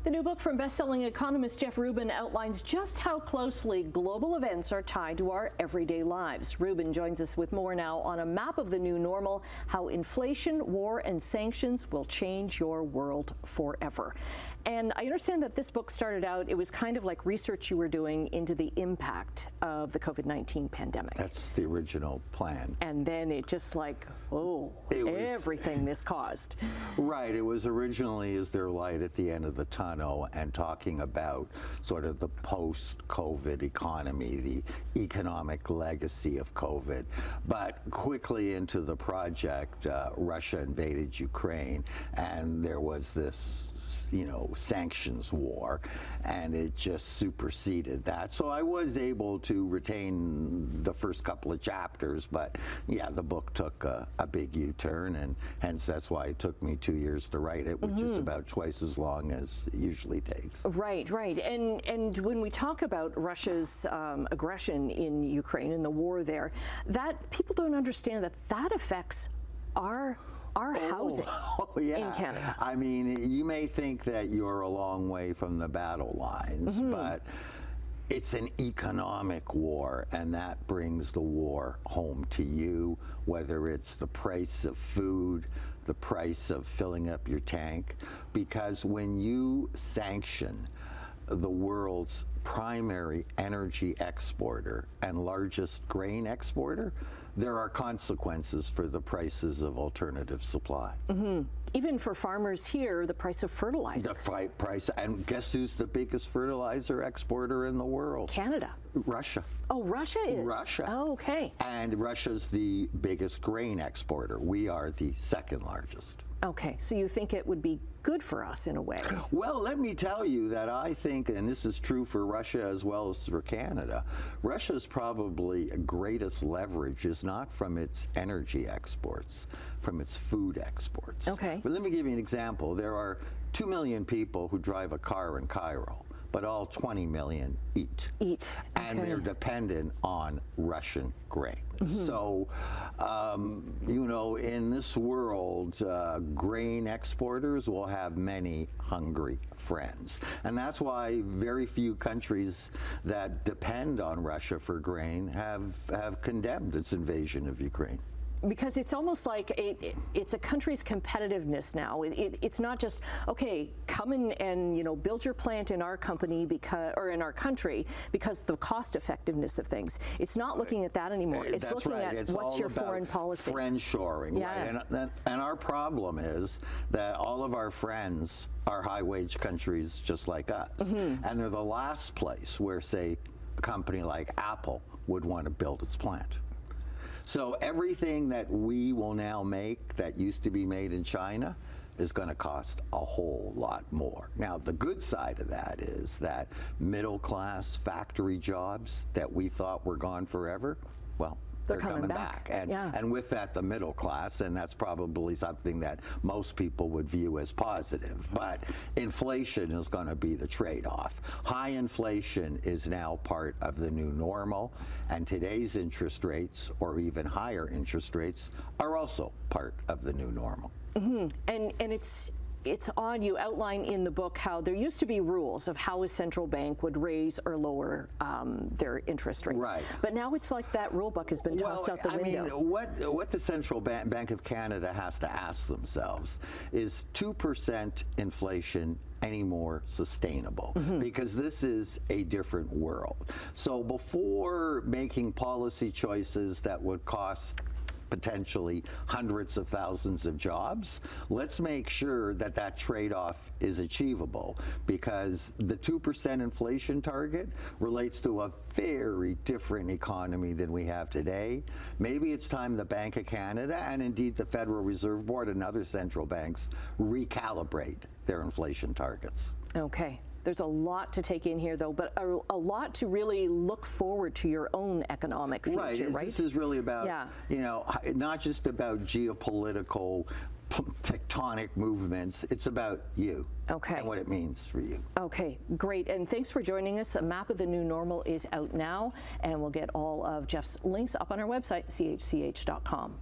The new book from bestselling economist Jeff Rubin outlines just how closely global events are tied to our everyday lives. Rubin joins us with more now on a map of the new normal, how inflation, war, and sanctions will change your world forever. And I understand that this book started out, it was kind of like research you were doing into the impact of the COVID-19 pandemic. That's the original plan. And then it just like, everything this caused. Right. It was originally, is there light at the end of the tunnel, and talking about sort of the post-COVID economy, the economic legacy of COVID. But quickly into the project, Russia invaded Ukraine, and there was this, sanctions war, and it just superseded that. So I was able to retain the first couple of chapters, but yeah, the book took a big U-turn, and hence that's why it took me 2 years to write it, which is about twice as long as it usually takes. Right. And when we talk about Russia's aggression in Ukraine and the war there, that people don't understand that affects our housing in Canada. I mean, you may think that you're a long way from the battle lines, but it's an economic war, and that brings the war home to you, whether it's the price of food, the price of filling up your tank, because when you sanction the world's primary energy exporter and largest grain exporter, there are consequences for the prices of alternative supply. Even for farmers here, the price of fertilizer. The price, and guess who's the biggest fertilizer exporter in the world? Canada. Russia. Oh, Russia is? Russia. Oh, okay. And Russia's the biggest grain exporter. We are the second largest. Okay, so you think it would be good for us in a way? Well, let me tell you that I think, and this is true for Russia as well as for Canada, Russia's probably greatest leverage is not from its energy exports, from its food exports. Okay. But let me give you an example. There are 2 million people who drive a car in Cairo, but all 20 million eat. And they're dependent on Russian grain. So, in this world, grain exporters will have many hungry friends. And that's why very few countries that depend on Russia for grain have condemned its invasion of Ukraine. Because it's almost like it's a country's competitiveness now. It's not just, okay, come in and build your plant in our company or in our country because the cost effectiveness of things. It's not looking at that anymore. It's looking at what's your foreign policy. Friendshoring, right? And our problem is that all of our friends are high-wage countries just like us. And they're the last place where, say, a company like Apple would want to build its plant. So everything that we will now make that used to be made in China is going to cost a whole lot more. Now, the good side of that is that middle-class factory jobs that we thought were gone forever, well, they're coming back. And with that, the middle class, and that's probably something that most people would view as positive. But inflation is going to be the trade-off. High inflation is now part of the new normal, and today's interest rates, or even higher interest rates, are also part of the new normal. And it's odd, you outline in the book how there used to be rules of how a central bank would raise or lower their interest rates. Right. But now it's like that rule book has been tossed out the window. I mean, what the Central Bank of Canada has to ask themselves is 2% inflation any more sustainable? Because this is a different world. So before making policy choices that would cost potentially hundreds of thousands of jobs, let's make sure that that trade-off is achievable, because the 2% inflation target relates to a very different economy than we have today. Maybe it's time the Bank of Canada, and indeed the Federal Reserve Board and other central banks, recalibrate their inflation targets. Okay. There's a lot to take in here, though, but a lot to really look forward to your own economic future, right? This is really about, not just about geopolitical tectonic movements. It's about you and what it means for you. Okay, great. And thanks for joining us. A map of the new normal is out now, and we'll get all of Jeff's links up on our website, chch.com.